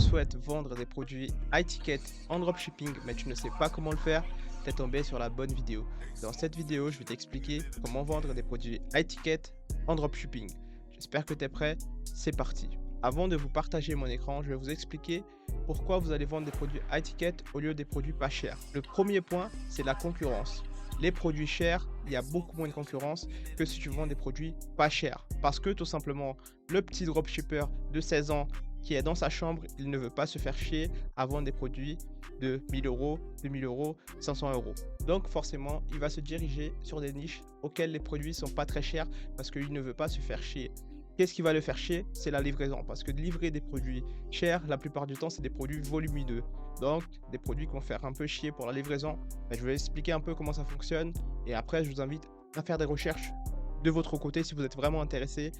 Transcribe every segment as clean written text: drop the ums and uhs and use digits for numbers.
souhaites vendre des produits high ticket en dropshipping mais tu ne sais pas comment le faire, t'es tombé sur la bonne vidéo. Dans cette vidéo, je vais t'expliquer comment vendre des produits high ticket en dropshipping. J'espère que tu es prêt, c'est parti. Avant de vous partager mon écran, je vais vous expliquer pourquoi vous allez vendre des produits high ticket au lieu des produits pas chers. Le premier point, c'est la concurrence. Les produits chers, il y a beaucoup moins de concurrence que si tu vends des produits pas chers. Parce que tout simplement, le petit dropshipper de 16 ans qui est dans sa chambre, il ne veut pas se faire chier à vendre des produits de 1000 euros, 2000 euros, 500 euros. Donc forcément, il va se diriger sur des niches auxquelles les produits sont pas très chers parce qu'il ne veut pas se faire chier. Qu'est-ce qui va le faire chier? C'est la livraison. Parce que de livrer des produits chers, la plupart du temps, c'est des produits volumineux. Donc, des produits qui vont faire un peu chier pour la livraison. Mais je vais expliquer un peu comment ça fonctionne. Et après, je vous invite à faire des recherches de votre côté si vous êtes vraiment intéressé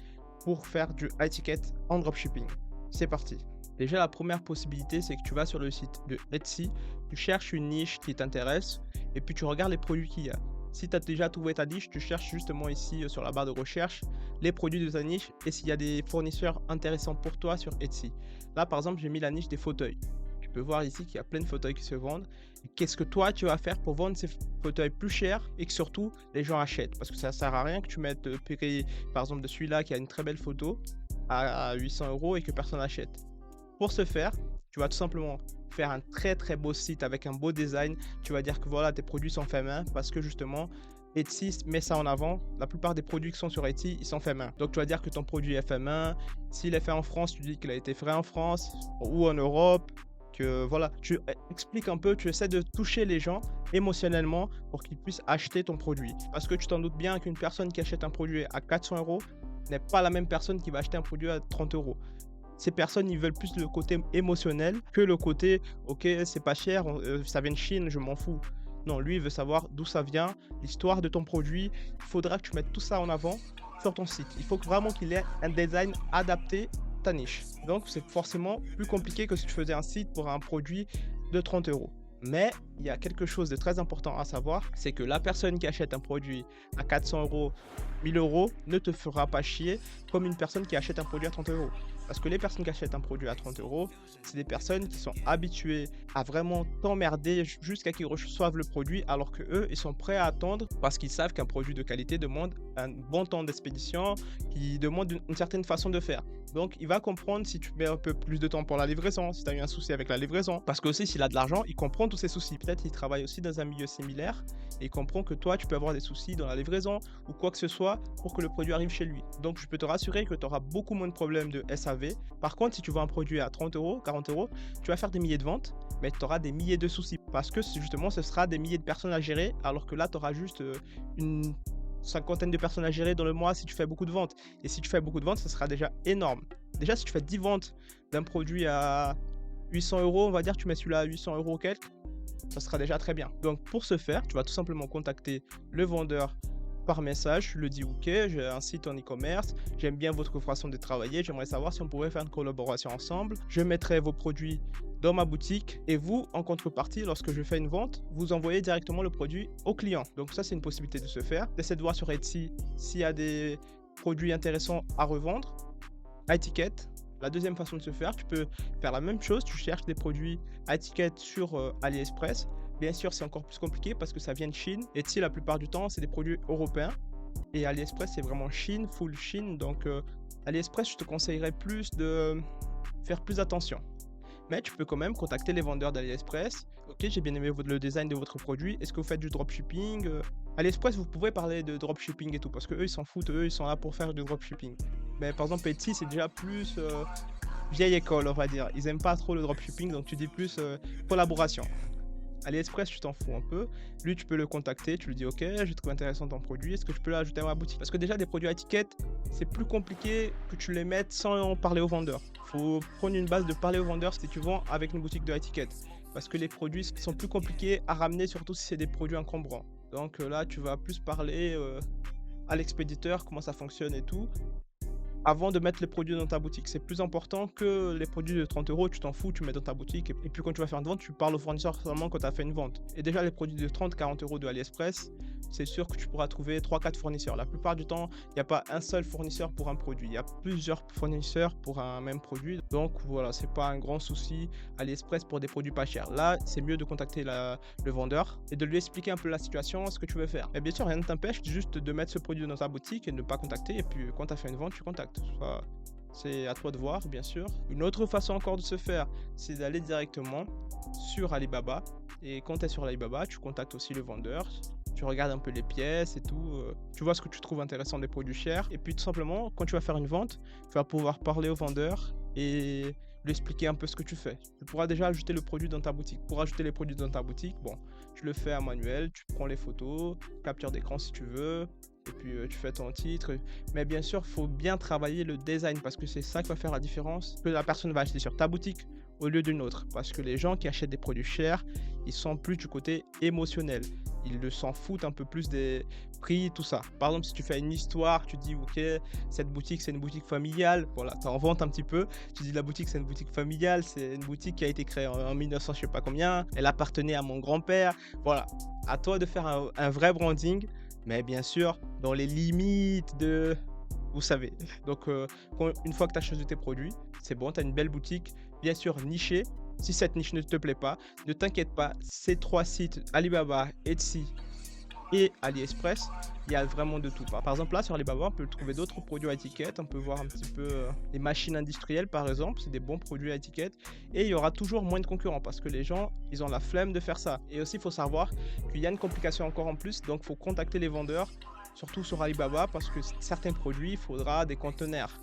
pour faire du high ticket en dropshipping. C'est parti. Déjà, la première possibilité, c'est que tu vas sur le site de Etsy, tu cherches une niche qui t'intéresse et puis tu regardes les produits qu'il y a. Si tu as déjà trouvé ta niche, tu cherches justement ici sur la barre de recherche les produits de ta niche et s'il y a des fournisseurs intéressants pour toi sur Etsy. Là, par exemple, j'ai mis la niche des fauteuils. Tu peux voir ici qu'il y a plein de fauteuils qui se vendent. Qu'est-ce que toi, tu vas faire pour vendre ces fauteuils plus chers et que surtout, les gens achètent? Parce que ça ne sert à rien que tu mettes prix, par exemple, de celui-là qui a une très belle photo à 800 euros et que personne n'achète. Pour ce faire, tu vas tout simplement faire un très beau site avec un beau design. Tu vas dire que voilà, tes produits sont faits main parce que justement, Etsy met ça en avant. La plupart des produits qui sont sur Etsy, ils sont faits main. Donc tu vas dire que ton produit est fait main. S'il est fait en France, tu dis qu'il a été fait en France ou en Europe. Que voilà, tu expliques un peu, tu essaies de toucher les gens émotionnellement pour qu'ils puissent acheter ton produit. Parce que tu t'en doutes bien qu'une personne qui achète un produit à 400 euros n'est pas la même personne qui va acheter un produit à 30 euros. Ces personnes, ils veulent plus le côté émotionnel que le côté ok, c'est pas cher, ça vient de Chine, je m'en fous. Non, lui, il veut savoir d'où ça vient, l'histoire de ton produit. Il faudra que tu mettes tout ça en avant sur ton site. Il faut vraiment qu'il ait un design adapté à ta niche. Donc, c'est forcément plus compliqué que si tu faisais un site pour un produit de 30 euros. Mais il y a quelque chose de très important à savoir, c'est que la personne qui achète un produit à 400 euros, 1000 euros, ne te fera pas chier comme une personne qui achète un produit à 30 euros. Parce que les personnes qui achètent un produit à 30 euros, c'est des personnes qui sont habituées à vraiment t'emmerder jusqu'à qu'ils reçoivent le produit, alors que eux, ils sont prêts à attendre parce qu'ils savent qu'un produit de qualité demande un bon temps d'expédition, qui demande une certaine façon de faire. Donc, il va comprendre si tu mets un peu plus de temps pour la livraison, si tu as eu un souci avec la livraison. Parce que aussi, s'il a de l'argent, il comprend tous ces soucis. Peut-être qu'il travaille aussi dans un milieu similaire et il comprend que toi, tu peux avoir des soucis dans la livraison ou quoi que ce soit pour que le produit arrive chez lui. Donc, je peux te rassurer que tu auras beaucoup moins de problèmes de SAV. Par contre, si tu vends un produit à 30 euros, 40 euros, tu vas faire des milliers de ventes, mais tu auras des milliers de soucis. Parce que justement, ce sera des milliers de personnes à gérer, alors que là, tu auras juste une cinquantaine de personnes à gérer dans le mois si tu fais beaucoup de ventes. Et si tu fais beaucoup de ventes, ce sera déjà énorme. Déjà, si tu fais 10 ventes d'un produit à 800 euros, on va dire que tu mets celui-là à 800 euros ou quelques, ça sera déjà très bien. Donc, pour ce faire, tu vas tout simplement contacter le vendeur par message, je le dis ok, j'ai un site en e-commerce, j'aime bien votre façon de travailler, j'aimerais savoir si on pourrait faire une collaboration ensemble. Je mettrai vos produits dans ma boutique et vous, en contrepartie, lorsque je fais une vente, vous envoyez directement le produit au client. Donc ça, c'est une possibilité de se faire. Essaie de voir sur Etsy s'il y a des produits intéressants à revendre. High ticket. La deuxième façon de se faire, tu peux faire la même chose, tu cherches des produits high ticket sur AliExpress. Bien sûr, c'est encore plus compliqué parce que ça vient de Chine. Etsy, la plupart du temps, c'est des produits européens. Et AliExpress, c'est vraiment Chine, full Chine. Donc, AliExpress, je te conseillerais plus de faire plus attention. Mais tu peux quand même contacter les vendeurs d'AliExpress. Ok, j'ai bien aimé le design de votre produit. Est-ce que vous faites du dropshipping? AliExpress, vous pouvez parler de dropshipping et tout parce qu'eux, ils s'en foutent. Eux, ils sont là pour faire du dropshipping. Mais par exemple, Etsy, c'est déjà plus vieille école, on va dire. Ils aiment pas trop le dropshipping, donc tu dis plus collaboration. AliExpress, tu t'en fous un peu. Lui, tu peux le contacter, tu lui dis ok, j'ai trouvé intéressant ton produit, est-ce que je peux l'ajouter à ma boutique? Parce que déjà, des produits à étiquette, c'est plus compliqué que tu les mettes sans parler au vendeur. Faut prendre une base de parler au vendeur si tu vends avec une boutique de étiquette. Parce que les produits sont plus compliqués à ramener, surtout si c'est des produits encombrants. Donc là, tu vas plus parler à l'expéditeur, comment ça fonctionne et tout, avant de mettre les produits dans ta boutique. C'est plus important que les produits de 30 euros, tu t'en fous, tu mets dans ta boutique. Et puis quand tu vas faire une vente, tu parles au fournisseur seulement quand tu as fait une vente. Et déjà, les produits de 30-40 euros de AliExpress, c'est sûr que tu pourras trouver 3-4 fournisseurs. La plupart du temps, il n'y a pas un seul fournisseur pour un produit. Il y a plusieurs fournisseurs pour un même produit. Donc voilà, c'est pas un grand souci AliExpress pour des produits pas chers. Là, c'est mieux de contacter le vendeur et de lui expliquer un peu la situation, ce que tu veux faire. Et bien sûr, rien ne t'empêche juste de mettre ce produit dans ta boutique et de ne pas contacter. Et puis quand tu as fait une vente, tu contactes. Ça, c'est à toi de voir, bien sûr. Une autre façon encore de se faire, c'est d'aller directement sur Alibaba. Et quand tu es sur Alibaba, tu contactes aussi le vendeur. Tu regardes un peu les pièces et tout. Tu vois ce que tu trouves intéressant des produits chers. Et puis tout simplement, quand tu vas faire une vente, tu vas pouvoir parler au vendeur et lui expliquer un peu ce que tu fais. Tu pourras déjà ajouter le produit dans ta boutique. Pour ajouter les produits dans ta boutique, bon, tu le fais à manuel, tu prends les photos, capture d'écran si tu veux, et puis tu fais ton titre. Mais bien sûr, il faut bien travailler le design parce que c'est ça qui va faire la différence que la personne va acheter sur ta boutique au lieu d'une autre. Parce que les gens qui achètent des produits chers, ils sont plus du côté émotionnel. Ils s'en foutent un peu plus des prix, tout ça. Par exemple, si tu fais une histoire, tu dis, ok, cette boutique, c'est une boutique familiale. Voilà, tu en ventes un petit peu. Tu dis, la boutique, c'est une boutique familiale. C'est une boutique qui a été créée en 1900, je sais pas combien. Elle appartenait à mon grand-père. Voilà, à toi de faire un vrai branding. Mais bien sûr, dans les limites de... Vous savez. Donc, une fois que tu as choisi tes produits, c'est bon, tu as une belle boutique, bien sûr nichée. Si cette niche ne te plaît pas, ne t'inquiète pas, ces 3 sites, Alibaba, Etsy et AliExpress, il y a vraiment de tout. Par exemple, là, sur Alibaba, on peut trouver d'autres produits à étiquette. On peut voir un petit peu les machines industrielles, par exemple. C'est des bons produits à étiquette. Et il y aura toujours moins de concurrents parce que les gens, ils ont la flemme de faire ça. Et aussi, il faut savoir qu'il y a une complication encore en plus. Donc, il faut contacter les vendeurs, surtout sur Alibaba, parce que certains produits, il faudra des conteneurs.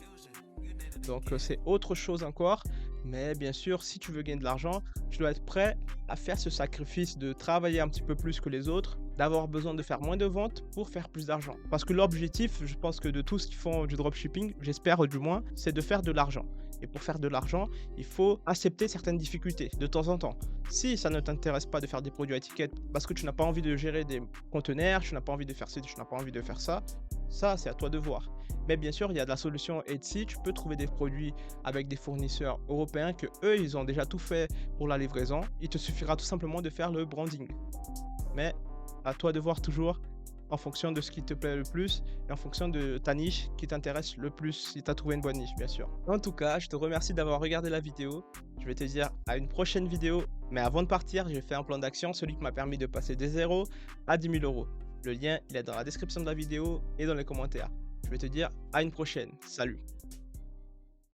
Donc, c'est autre chose encore. Mais bien sûr, si tu veux gagner de l'argent, tu dois être prêt à faire ce sacrifice de travailler un petit peu plus que les autres, d'avoir besoin de faire moins de ventes pour faire plus d'argent. Parce que l'objectif, je pense que de tous qui font du dropshipping, j'espère du moins, c'est de faire de l'argent. Et pour faire de l'argent, il faut accepter certaines difficultés de temps en temps. Si ça ne t'intéresse pas de faire des produits à étiquette parce que tu n'as pas envie de gérer des conteneurs, tu n'as pas envie de faire ci, tu n'as pas envie de faire ça, c'est à toi de voir. Mais bien sûr, il y a de la solution Etsy. Tu peux trouver des produits avec des fournisseurs européens que eux, ils ont déjà tout fait pour la livraison. Il te suffira tout simplement de faire le branding. Mais à toi de voir toujours en fonction de ce qui te plaît le plus et en fonction de ta niche qui t'intéresse le plus, si tu as trouvé une bonne niche, bien sûr. En tout cas, je te remercie d'avoir regardé la vidéo. Je vais te dire à une prochaine vidéo. Mais avant de partir, j'ai fait un plan d'action, celui qui m'a permis de passer des 0 à 10 000 euros. Le lien, il est dans la description de la vidéo et dans les commentaires. Je vais te dire à une prochaine. Salut!